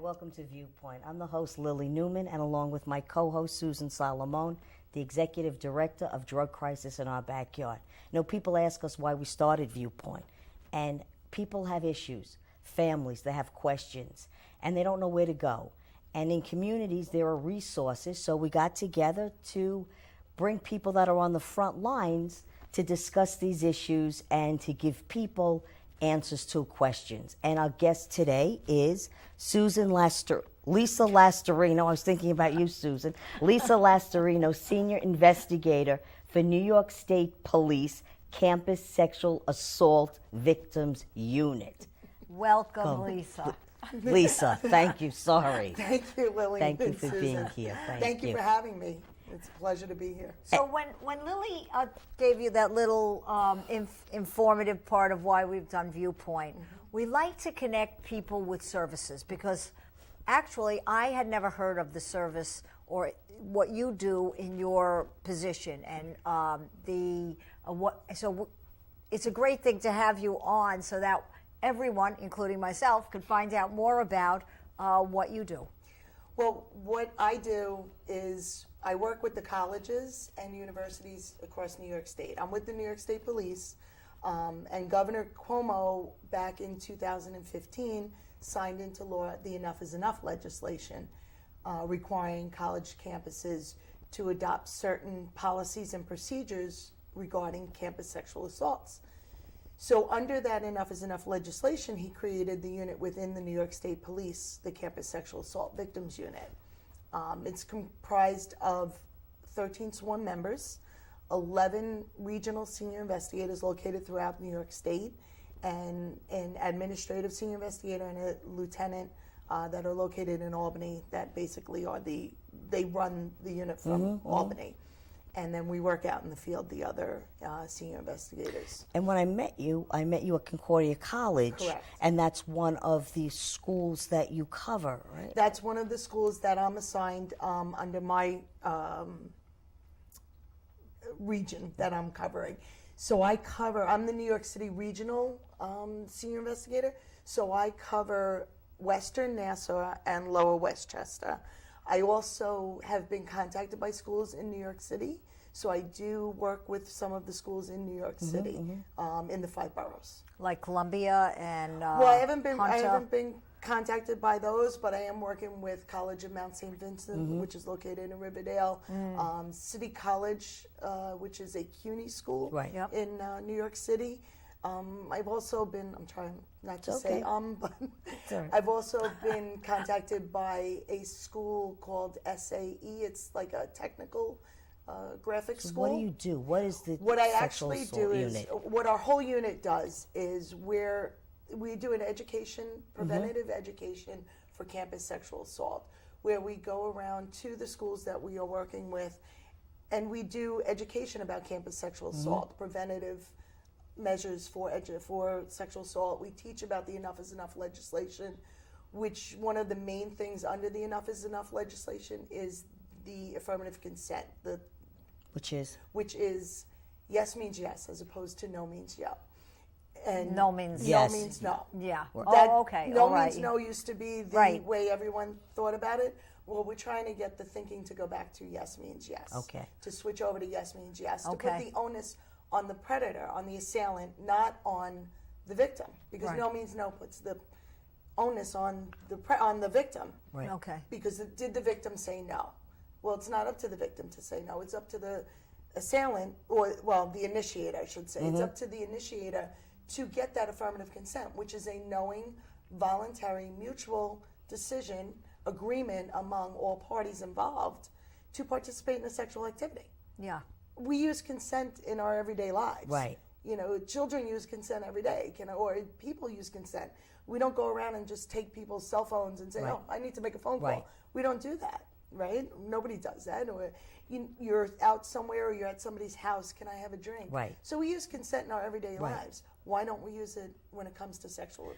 welcome to Viewpoint. I'm the host, Lily Newman, and along with my co-host, Susan Solomon, the Executive Director of Drug Crisis in Our Backyard. You know, people ask us why we started Viewpoint, and people have issues, families, they have questions, and they don't know where to go. And in communities, there are resources, so we got together to bring people that are on the front lines to discuss these issues and to give people answers to questions. And our guest today is Lisa Lastorino. I was thinking about you, Susan. Lisa Lastorino, Senior Investigator for New York State Police Campus Sexual Assault Victims Unit. Welcome, Lisa. Lisa, thank you. Sorry. Thank you, Lily. Thank you and for Susan. being here. Thank you for having me. It's a pleasure to be here. So when Lily gave you that little informative part of why we've done Viewpoint, we like to connect people with services because actually I had never heard of the service or what you do in your position, and so it's a great thing to have you on so that everyone, including myself, could find out more about what you do. Well, what I do is I work with the colleges and universities across New York State. I'm with the New York State Police, and Governor Cuomo, back in 2015, signed into law the Enough is Enough legislation, requiring college campuses to adopt certain policies and procedures regarding campus sexual assaults. So under that Enough is Enough legislation, he created the unit within the New York State Police, the Campus Sexual Assault Victims Unit. It's comprised of 13 sworn members, 11 regional senior investigators located throughout New York State, and an administrative senior investigator and a lieutenant that are located in Albany that basically they run the unit from Albany. And then we work out in the field, the other senior investigators. And when I met you at Concordia College. Correct. And that's one of the schools that you cover, right? That's one of the schools that I'm assigned under my region that I'm covering. So I'm the New York City Regional Senior Investigator, so I cover Western Nassau and Lower Westchester. I also have been contacted by schools in New York City, so I do work with some of the schools in New York City, in the 5 boroughs. Like Columbia and Well, I haven't been Hunter. contacted by those, but I am working with College of Mount St. Vincent, which is located in Riverdale, City College, which is a CUNY school Right. Yep. in New York City. I've also been, I'm trying not to say but all right. I've also been contacted by a school called SAE. It's like a technical graphic school. What do you do? What is the What I sexual actually assault do is, unit? what our whole unit does is we do an education, preventative education for campus sexual assault, where we go around to the schools that we are working with, and we do education about campus sexual assault, preventative measures for sexual assault. We teach about the Enough is Enough legislation, which one of the main things under the Enough is Enough legislation is the affirmative consent, which is yes means yes as opposed to no means yeah. And No means Yes. no means no. Yeah. That Okay. No all right. means no used to be the Right. way everyone thought about it. Well, we're trying to get the thinking to go back to yes means yes. Okay. To switch over to yes means yes. To Okay. put the onus on the predator, on the assailant, not on the victim. Because Right. no means no puts the onus on the victim. Right. Okay. Because did the victim say no? Well, it's not up to the victim to say no. It's up to the assailant, the initiator, I should say. It's up to the initiator to get that affirmative consent, which is a knowing, voluntary, mutual decision, agreement among all parties involved to participate in a sexual activity. Yeah. We use consent in our everyday lives. Right. You know, children use consent every day, or people use consent. We don't go around and just take people's cell phones and say, Right. oh, I need to make a phone call. Right. We don't do that, right? Nobody does that. Or you're out somewhere or you're at somebody's house, can I have a drink? Right. So we use consent in our everyday Right. lives. Why don't we use it when it comes to sexual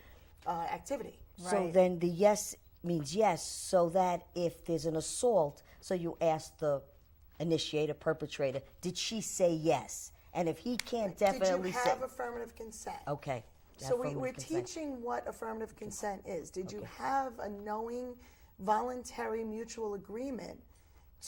activity? So Right. then the yes means yes, so that if there's an assault, so you ask the initiator, perpetrator, did she say yes? And if he can't definitely Did you say, have affirmative consent? okay, So we're Affirmative consent. teaching what affirmative consent is. Did you have a knowing, voluntary, mutual agreement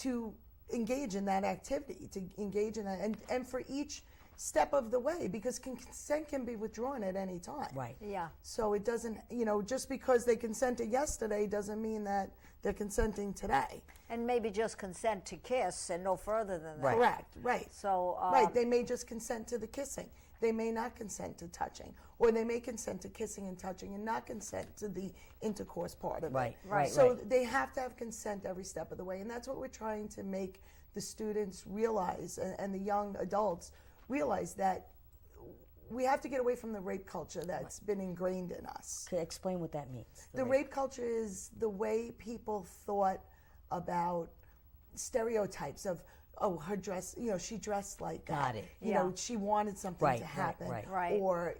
to engage in that activity, to engage in that, and for each step of the way, because consent can be withdrawn at any time. Right. Yeah. So it doesn't, just because they consented yesterday doesn't mean that they're consenting today. And maybe just consent to kiss and no further than that. Right. Correct, right. So, Right, they may just consent to the kissing. They may not consent to touching. Or they may consent to kissing and touching and not consent to the intercourse part of Right, it. right, So right. they have to have consent every step of the way. And that's what we're trying to make the students realize, and the young adults realize, that we have to get away from the rape culture that's been ingrained in us. Could explain what that means? The rape culture is the way people thought about stereotypes of, oh, her dress, she dressed like that. Got it. You know, she wanted something Right, to right, happen. right. Or,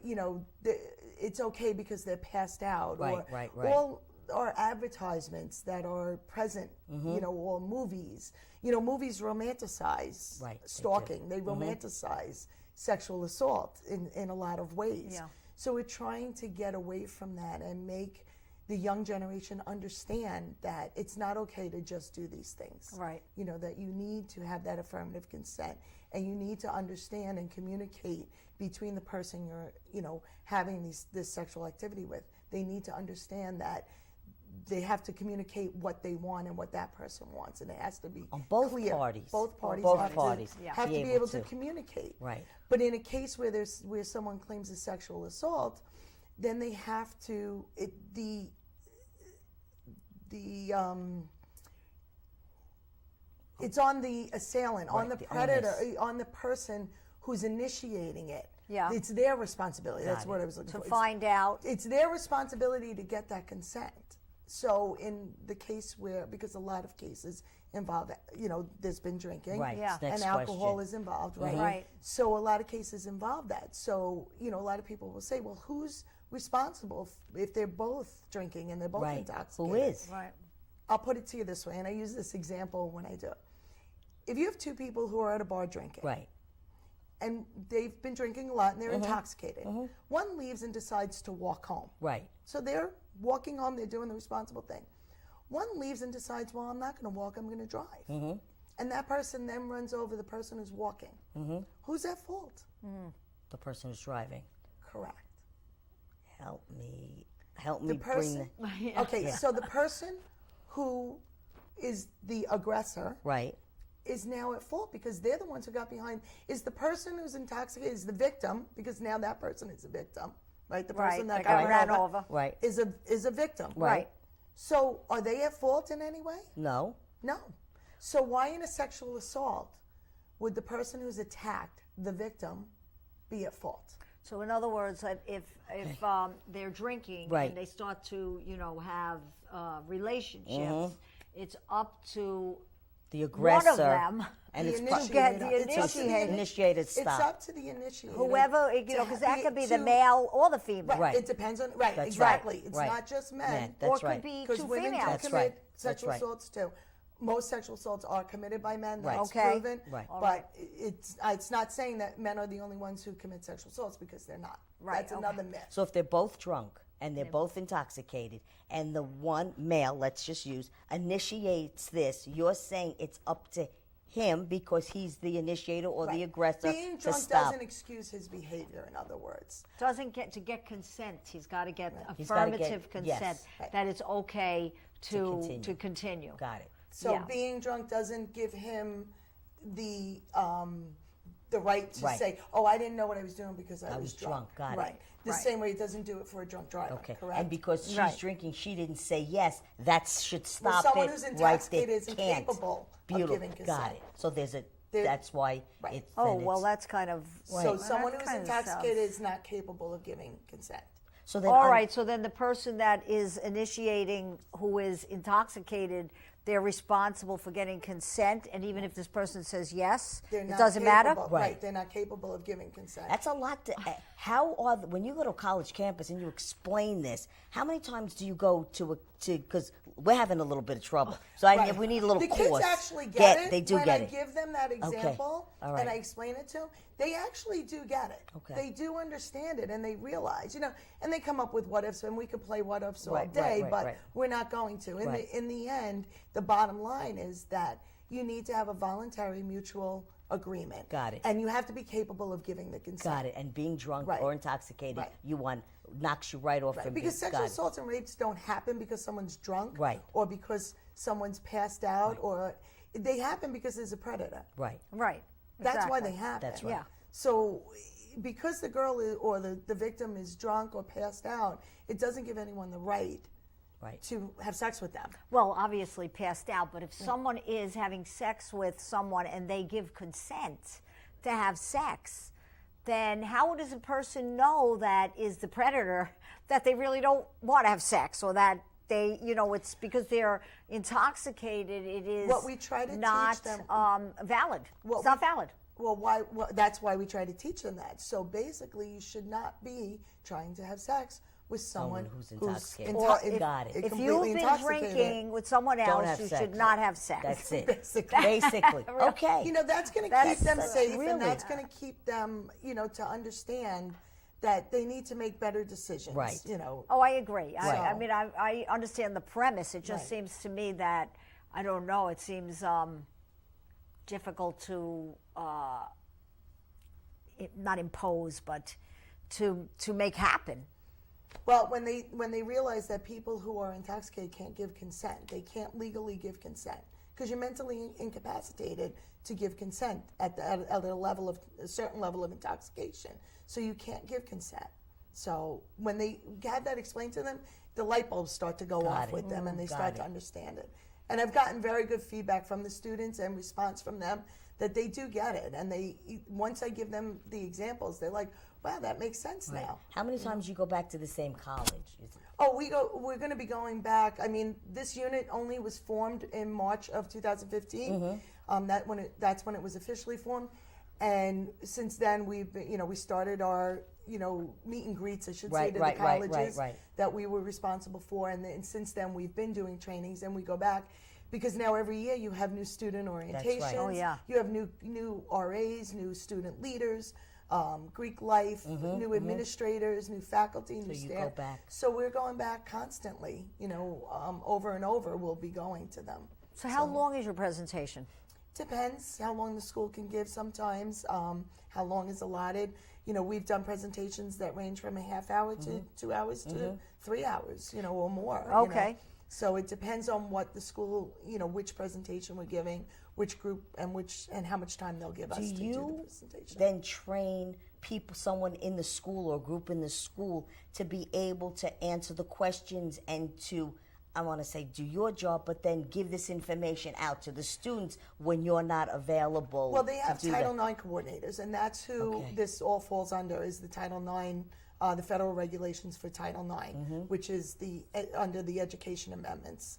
it's okay because they're passed out. Right, or right, right. all our advertisements that are present, or movies. Movies romanticize Right, they do. stalking. They romanticize sexual assault in a lot of ways. Yeah. So we're trying to get away from that and make the young generation understand that it's not okay to just do these things. Right. That you need to have that affirmative consent, and you need to understand and communicate between the person you're, having this sexual activity with. They need to understand that they have to communicate what they want and what that person wants, and it has to be On both clear. parties. Both parties Both have parties to, have to be able to communicate. Right. But in a case where someone claims a sexual assault, then they have to it's on the assailant, on the the predator, onus. on the person who's initiating it. Yeah. It's their responsibility. That's Got what it. I was looking to for. find out. It's their responsibility to get that consent. So in the case because a lot of cases involve, there's been drinking. Right. Yeah. Next And alcohol question. is involved, right? Right. So a lot of cases involve that. So, a lot of people will say, well, who's responsible if they're both drinking and they're both Right. intoxicated? Who is? Right. I'll put it to you this way, and I use this example when I do. If you have two people who are at a bar drinking, Right. and they've been drinking a lot and they're intoxicated, one leaves and decides to walk home. Right. So they're walking home, they're doing the responsible thing. One leaves and decides, well, I'm not going to walk, I'm going to drive. And that person then runs over the person who's walking. Who's at fault? The person who's driving. Correct. Help me The bring person. the... Okay, so the person who is the aggressor Right. is now at fault because they're the ones who got behind. Is the person who's intoxicated is the victim, because now that person is a victim, right? The person that got ran over. Right. is a victim. Right. So are they at fault in any way? No. No. So why in a sexual assault would the person who's attacked, the victim, be at fault? So in other words, if they're drinking Right. and they start to have relationships, it's up to The aggressor. one of them And The it's initiator. get the It's up to the initiator. initiated It's stop. up to the initiator. whoever, because that could be the male or the female. Right. It depends on, right, That's exactly. right, It's right. not just men. Men, Or that's could right. be Because two women do females. That's commit right. That's sexual right. assaults too. Most sexual assaults are committed by men. Right. That's Okay. proven. Right. All But right. it's not saying that men are the only ones who commit sexual assaults, because they're not. Right, That's okay. another myth. So if they're both drunk and they're both intoxicated and the one male, let's just use, initiates this, you're saying it's up to him because he's the initiator or the Right. aggressor Being to drunk stop. doesn't excuse his behavior, in other words. Doesn't get to get consent. He's got to get He's gotta affirmative get- consent yes. Right. that it's okay continue. to continue. Got it. So Yeah. being drunk doesn't give him the right to Right. say, "Oh, I didn't know what I was doing because I was drunk." Got it. Right. The Right. same way it doesn't do it for a drunk driver. Okay. Correct. And because she's Right. drinking, she didn't say yes. That should Well, stop someone it who's right intoxicated there. is Can't. incapable of Beautiful. giving Got consent. it. So there's a. There- That's why Right. it's. Oh, then well, it's- that's kind of... So Right. someone that who's kind of intoxicated sounds- is not capable of giving consent. So then All right, so then the person that is initiating, who is intoxicated, they're responsible for getting consent, and even if this person says yes, They're it not doesn't matter? capable- Right. They're not capable of giving consent. That's a lot to. How are when you go to a college campus and you explain this? How many times do you go to because we're having a little bit of trouble? So Right. we need a little the course. kids actually get it. They do when get I it. give them that example All right. and I explain it to them, they actually do get it. Okay. They do understand it, and they realize, and they come up with what ifs, and we could play what ifs all Right, day, right, but right. we're not going to. In the end, the bottom line is that you need to have a voluntary mutual agreement. Got it. And you have to be capable of giving the consent. Got it. And being drunk Right. or intoxicated, Right. knocks you right off Right, from because being, sexual got it. assaults and rapes don't happen because someone's drunk, Right. or because someone's passed out, or they happen because there's a predator. Right. Right. That's why Exactly. they happen. That's right. Yeah. So, because the girl or the victim is drunk or passed out, it doesn't give anyone the right Right. to have sex with them. Well, obviously passed out, but if someone is having sex with someone and they give consent to have sex, then how does a person know that is the predator that they really don't want to have sex, or that they, it's because they're intoxicated, it is What we try to teach not them- valid. What It's not valid. Well, that's why we try to teach them that. So basically, you should not be trying to have sex with someone who's intoxicated. Or Got it. If completely you've been intoxicated. drinking with someone Don't else, have you sex. should not have sex. That's it. Basically. Basically. Okay. That's going to That's- keep them that's safe, really- and that's going to keep them, to understand that they need to make better decisions. Right. Oh, I agree. I Right. mean, I understand the premise. It just Right. seems to me that, I don't know, it seems difficult to, not impose, but to make happen. Well, when they realize that people who are intoxicated can't give consent, they can't legally give consent because you're mentally incapacitated to give consent at a certain level of intoxication. So you can't give consent. So when they have that explained to them, the light bulbs start to go off it. with them, and they Got start to it. understand it. And I've gotten very good feedback from the students and response from them that they do get it. And once I give them the examples, they're like, wow, that makes sense now. How many times you go back to the same college? Oh, we're going to be going back. I mean, this unit only was formed in March of 2015. That's when it was officially formed. And since then, we started our, meet and greets, I should say, to the colleges that we were responsible for. And since then, we've been doing trainings, and we go back because now every year you have new student orientations. right. Oh, yeah. You have new RAs, new student leaders. Greek life, new administrators, new faculty, new you staff. go back. So we're going back constantly, over and over. We'll be going to them. So how long is your presentation? Depends how long the school can give sometimes, how long is allotted. We've done presentations that range from a half hour to 2 hours to 3 hours, or more. Okay. So it depends on what the school, which presentation we're giving, which group, and how much time they'll give us to do the presentation. Then train someone in the school or group in the school to be able to answer the questions and to, I want to say, do your job, but then give this information out to the students when you're not available. Well, they have to do Title that. IX coordinators, and that's who Okay. this all falls under, is the Title IX, the federal regulations for Title IX, which is under the Education Amendments.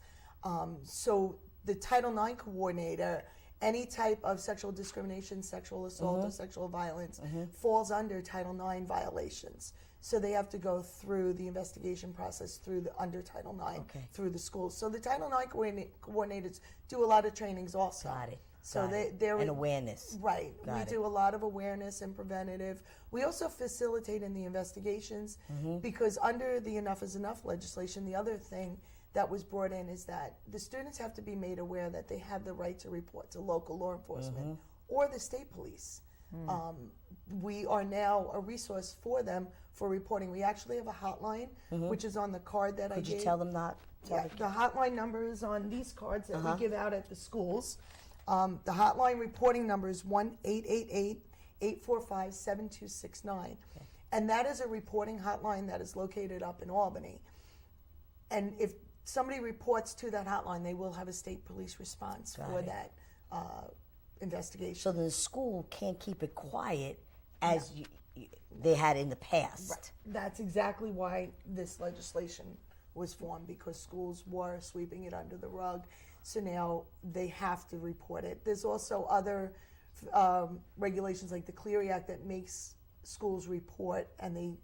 So the Title IX coordinator, any type of sexual discrimination, sexual assault, or sexual violence falls under Title IX violations. So they have to go through the investigation process under Title IX, through the schools. So the Title IX coordinators do a lot of trainings also. Got it. So Got it. they're And awareness. Right. Got We it. do a lot of awareness and preventative. We also facilitate in the investigations because under the Enough is Enough legislation, the other thing that was brought in is that the students have to be made aware that they have the right to report to local law enforcement or the state police. We are now a resource for them for reporting. We actually have a hotline, which is on the card that I Could gave. you tell them that? Yeah, the hotline number is on these cards that we give out at the schools. The hotline reporting number is 1-888-845-7269. And that is a reporting hotline that is located up in Albany. And if somebody reports to that hotline, they will have a state police response for that investigation. So the school can't keep it quiet as they had in the past. Right. That's exactly why this legislation was formed, because schools were sweeping it under the rug. So now they have to report it. There's also other regulations like the Clery Act that makes schools report, and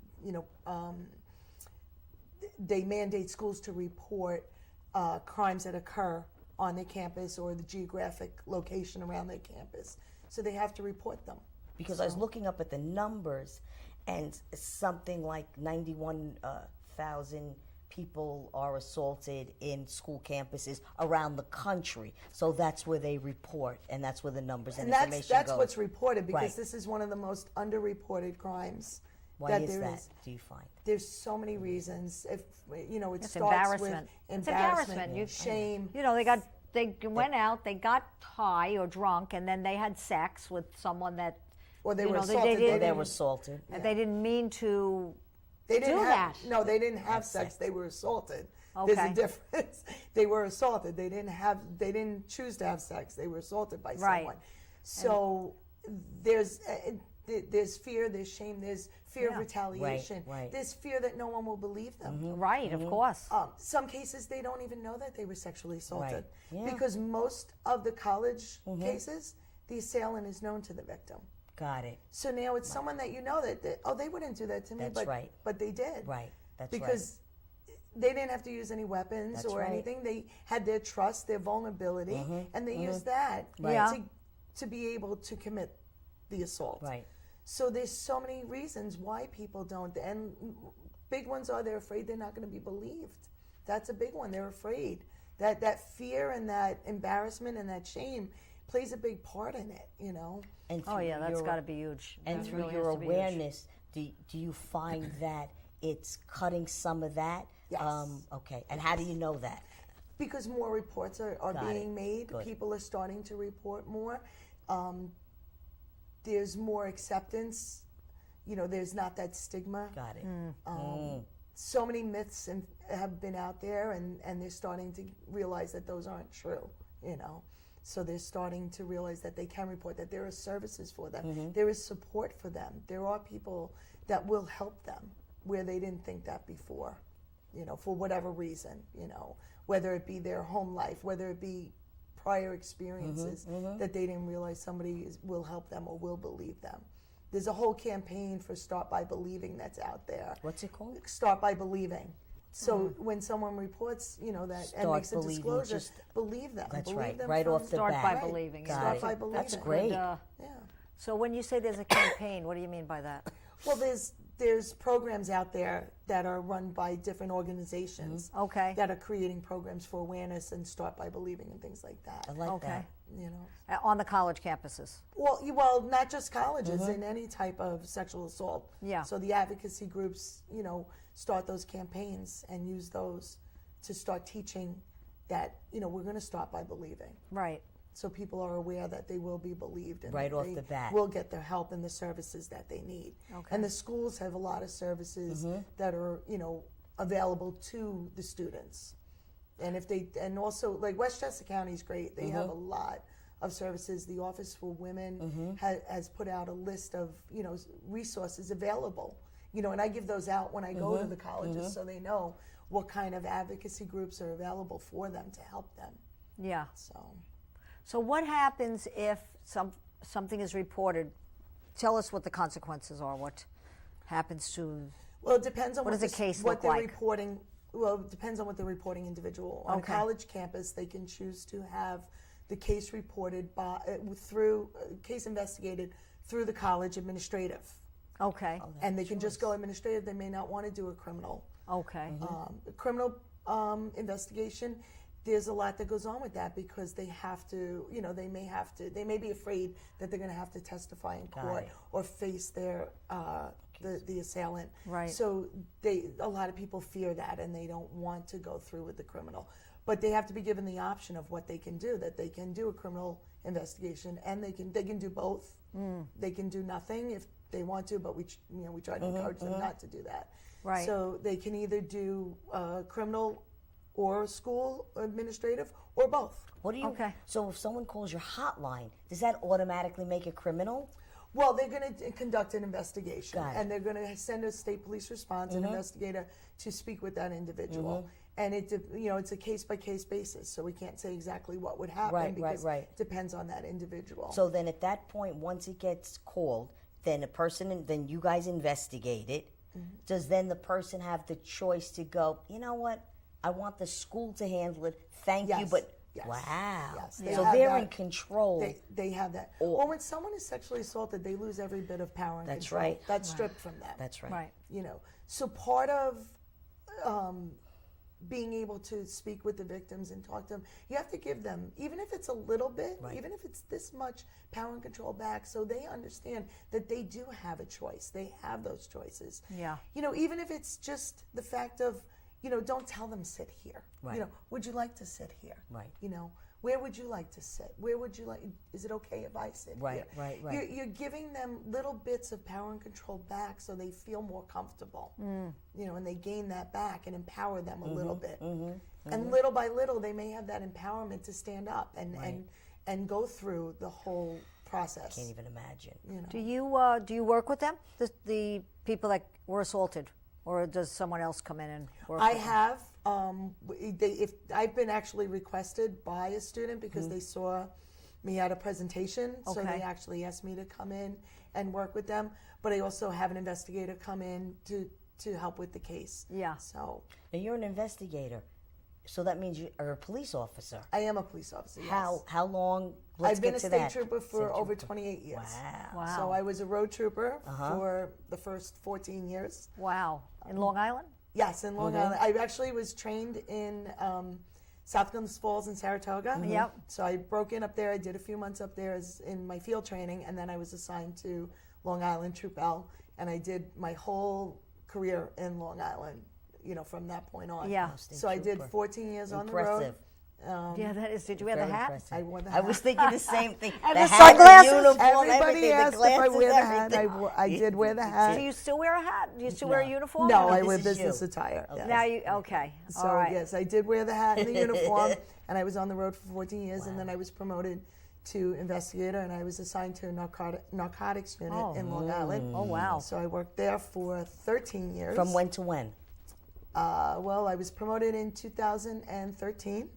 they mandate schools to report crimes that occur on their campus or the geographic location around their campus. So they have to report them. Because I was looking up at the numbers, and something like 91,000 people are assaulted in school campuses around the country. So that's where they report, and that's where the numbers and information that's goes. what's reported, because Right. this is one of the most underreported crimes. Why is there that, is. do you find? There's so many reasons. If it It's starts embarrassment. with It's embarrassment. You- shame. They went out, they got high or drunk, and then they had sex with someone that, Or they you were know, assaulted. didn't- They were assaulted. they didn't mean to. They didn't do have, that. No, they didn't have Have sex. sex. They were assaulted. There's Okay. a difference. They were assaulted. They didn't choose to have sex. They were assaulted by Right. someone. So there's fear, there's shame, there's fear of Yeah. retaliation. Right. There's fear that no one will believe them. Right, of course. Some cases they don't even know that they were sexually assaulted, Right. Yeah. because most of the college cases, the assailant is known to the victim. Got it. So now it's someone that you know that they wouldn't do that to me, That's but right. but they did. Right. That's Because they didn't have to use any weapons That's or right. anything. They had their trust, their vulnerability, and they used that Right. to be able to commit the assault. Right. So there's so many reasons why people don't, and big ones are they're afraid they're not going to be believed. That's a big one. They're afraid that fear and that embarrassment and that shame plays a big part in it. And Oh, yeah, that's your- got to be huge. And That through really your has to be huge. awareness, do you find that it's cutting some of that? Yes. Okay. And how do you know that? Because more reports are Got being it. made. Good. People are starting to report more. There's more acceptance. There's not that stigma. Got it. So many myths have been out there, and they're starting to realize that those aren't true. So they're starting to realize that they can report, that there are services for them. There is support for them. There are people that will help them where they didn't think that before, for whatever reason, whether it be their home life, whether it be prior experiences that they didn't realize somebody will help them or will believe them. There's a whole campaign for Start by Believing that's out there. What's it called? Start by Believing. So when someone reports, that and Start makes a believing, disclosure, just- believe them. That's believe right. them Right from- off the Start bat. by Right. believing. Got Start it. by believing. That's great. Yeah. So when you say there's a campaign, what do you mean by that? Well, there's programs out there that are run by different organizations Okay. that are creating programs for awareness and Start by Believing and things like that. I like Okay. that. On the college campuses. Well, not just colleges, in any type of sexual assault. Yeah. So the advocacy groups, start those campaigns and use those to start teaching that, we're going to start by believing. Right. So people are aware that they will be believed and Right that off they the bat. will get the help and the services that they need. Okay. And the schools have a lot of services that are, available to the students. And also like Westchester County is great. They have a lot of services. The Office for Women has put out a list of, resources available. And I give those out when I go to the colleges so they know what kind of advocacy groups are available for them to help them. Yeah. So what happens if something is reported? Tell us what the consequences are. What happens to? Well, it depends on What does a case what look they're like? reporting. Well, it depends on what they're reporting individual. On Okay. a college campus, they can choose to have the case reported through case investigated through the college administrative, Okay. and they can just go administrative. They may not want to do a criminal. Okay. A criminal investigation. There's a lot that goes on with that because they have to, they may be afraid that they're going to have to testify in court it. or face their the assailant. Right. So a lot of people fear that and they don't want to go through with the criminal. But they have to be given the option of what they can do, that they can do a criminal investigation and they can do both. They can do nothing if they want to, but we try to encourage them not to do that. Right. So they can either do criminal or school administrative or both. What do you? Okay. So if someone calls your hotline, does that automatically make it criminal? Well, they're going to conduct an investigation, Got it. and they're going to send a state police response, an investigator, to speak with that individual. And it's a case by case basis, so we can't say exactly what would happen Right, because right. it depends on that individual. So then at that point, once it gets called, then then you guys investigate it. Does then the person have the choice to go, you know what? I want the school to handle it. Thank you, Yes. but Yes. Wow. Yes, So have they're that. in control. They have that. Or- Well, when someone is sexually assaulted, they lose every bit of power and That's control. right. That's stripped from them. That's right. Right. You know, so part of being able to speak with the victims and talk to them, you have to give them, even if it's a little bit, Right. even if it's this much power and control back, so they understand that they do have a choice. They have those choices. Yeah. You know, even if it's just the fact of, you know, don't tell them sit here. Right. You know, would you like to sit here? Right. You know, where would you like to sit? Where would you like? Is it okay if I sit Right, here? right, right. You're giving them little bits of power and control back, so they feel more comfortable. You know, and they gain that back and empower them a little bit. And little by little, they may have that empowerment to stand up and go through the whole process. Can't even imagine. You know. Do you work with them, the people that were assaulted, or does someone else come in and work? I with them? have. If I've been actually requested by a student because they saw me at a presentation, so Okay. they actually asked me to come in and work with them. But I also have an investigator come in to help with the case. Yeah. So Now you're an investigator, so that means you are a police officer. I am a police officer. Yes. How long? Let's I've been get a to state that. trooper for State over trooper. 28 years. Wow. Wow. So I was a road trooper for the first 14 years. Wow. In Long Island? Yes, in Long Island. I actually was trained in South Glens Falls and Saratoga. Yep. So I broke in up there. I did a few months up there in my field training, and then I was assigned to Long Island Troop L, and I did my whole career in Long Island, you know, from that point on. Yeah. So I did 14 years on the road. Impressive. Yeah, that is. Did you wear the Very hat? impressive. I wore the I was hat. thinking the same thing. And the the hat, sunglasses? the uniform, Everybody everything, asked the glasses, if I wear the hat. everything. I did wear the hat. Do you still wear a hat? Do you still wear a uniform? No, Or I this wear is business you. attire. yes. Now you okay? So All right. yes, I did wear the hat and the uniform, and I was on the road for 14 years, and then I was promoted to investigator, and I was assigned to a narcotics unit in Long Island. Oh wow. So I worked there for 13 years. From when to when? Well, I was promoted in 2013,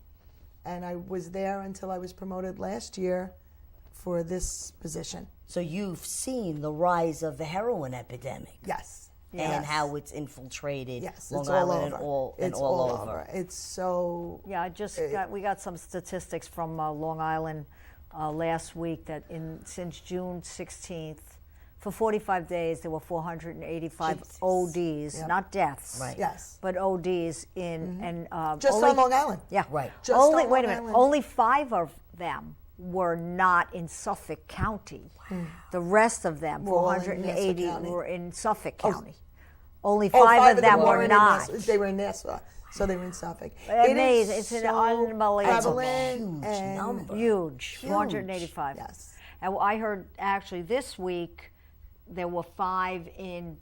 and I was there until I was promoted last year for this position. So you've seen the rise of the heroin epidemic Yes. and Yes. how it's infiltrated Yes, Long it's all Island over. and It's all over. It's so Yeah, we got some statistics from Long Island last week that since June 16th, for 45 days there were 485 Jesus. ODs, Yep. not deaths, Right. yes. but ODs and Just only, on Long Island. Yeah, Right. Just only on wait a Long minute. Island. Only 5 of them were not in Suffolk County. The rest of them, Were all in 480, Nassau County. were in Suffolk County. Only Oh, 5 of them were weren't in not. They were in Nassau, so they were in Suffolk. Amazing. It's an unbelievable. prevalent Huge and number. Huge, 485. Yes. And I heard actually this week there were 5 in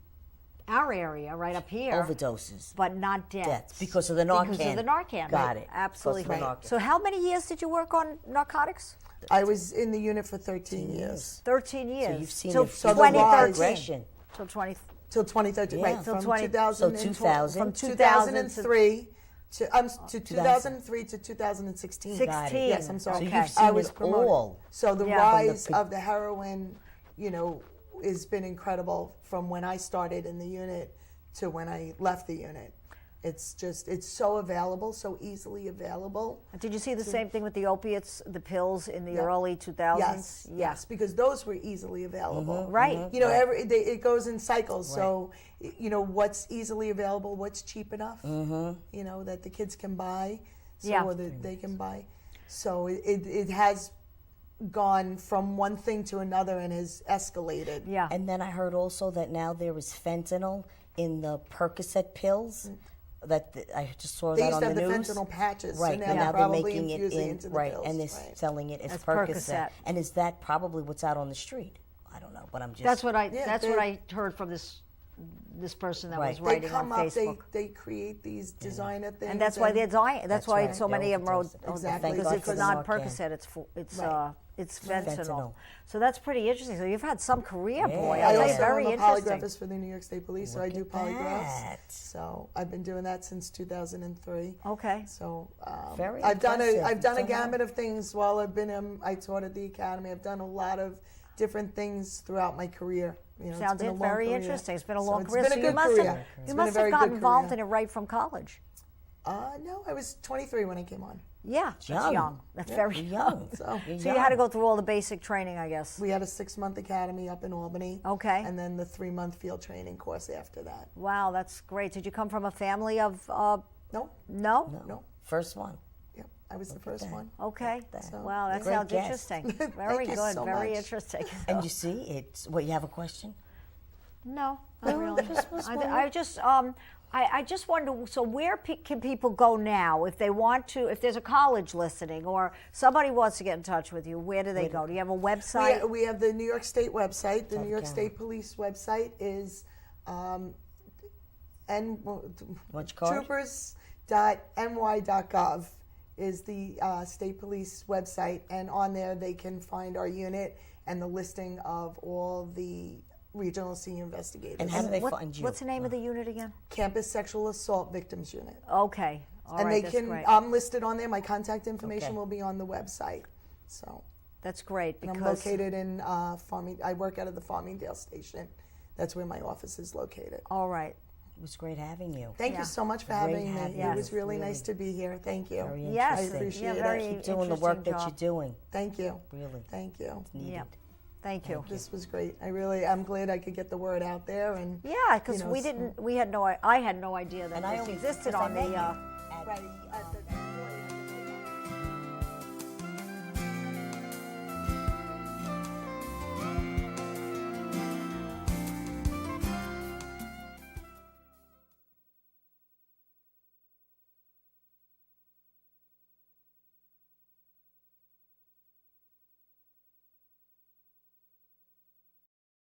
our area, right up here, Overdoses. but not deaths. Deaths because of the Narcan. Because of the Narcan. Got right. it. Absolutely. Because of the Narcan. So how many years did you work on narcotics? I was in the unit for 13 years. 13 years. So you've seen Till the So the 2013. progression. Till 20. Till 2013, Yeah. right? Till From 20 2000 So 2000. from 2000 2003 to 2003 to 2016. 16. Yes, I'm sorry. So Okay. you've seen I was it promoted. all. So the Yeah. rise From the of the heroin, you know, has been incredible from when I started in the unit to when I left the unit. It's so available, so easily available. Did you see the same thing with the opiates, the pills in the Yeah. early 2000s? Yes, because those were easily available. Right. You know, it goes in cycles. So, you know, what's easily available, what's cheap enough, you know, that the kids can buy, so Yeah. or that they can buy. So it has gone from one thing to another and has escalated. Yeah. And then I heard also that now there is fentanyl in the Percocet pills. I just saw They that used on to have the the news. fentanyl patches, Right, so but now now they're they're probably making it infusing in into the right, pills. and they're Right. selling it as As Percocet. Percocet. And is that probably what's out on the street? I don't know, but I'm just. That's what I. Yeah, that's they- what I heard from this person that Right. was They They writing come on up, Facebook. they create these designer things. And that's why they're dying. That's why right. so many of them wrote Exactly. because Thank it's God for not the Narcan. Percocet. Right. It's fentanyl. Fentanyl. So that's pretty interesting. So you've had some career, boy. Yeah. I'll tell you, also very am a interesting. polygraphist for the New York State Police, so I Look do at polygraphs. that. So I've been doing that since 2003. Okay. So Very I've done impressive. a You've done gamut of things while I've been. I taught at the academy. I've done a lot of different things throughout my career. You know, it's Sounds been a long very career. interesting. It's been a So long it's career. been a So good you must career. have It's you been must a very have gotten good involved career. in it right from college. No, I was 23 when I came on. Yeah, that's young. young. That's Yeah. very You're young. young. So You're So you had to young. go through all the basic training, I guess. we had a 6-month academy up in Albany. Okay. And then the 3-month field training course after that. Wow, that's great. Did you come from a family of, No, no? no. First one. Yep, I was the first that. one. Okay. So, Wow, that Great sounds guest. interesting. Thank Very you good. so Very much. interesting. And you see, it's what you have a question. No, not really. just was I just wonder. So where can people go now if they want to? If there's a college listening or somebody wants to get in touch with you, where do they go? Do you have a website? We have the New York State website. The New York Okay. State Police website is What's it called? troopers.ny.gov is the state police website, and on there they can find our unit and the listing of all the regional senior investigators. And how do they find you? What's the name of the unit again? Campus Sexual Assault Victims Unit. Okay. All And right, they that's can, great. I'm listed on there. My contact information Okay. will be on the website. So, That's great and I'm because located in I work out of the Farmingdale station. That's where my office is located. all right. It was great having you. Thank Yeah. you so much for Great having me. having It you. was really Really. nice to be here. Thank you. Very Yes, interesting. appreciate yeah, it. very Keep doing the work interesting that job. you're doing. Thank you. Really. Thank you. Needed. Yeah. Thank you. This was great. I'm glad I could get the word out there. And Yeah, because you know, I had no idea that And I this only existed because I on met the. you at right at the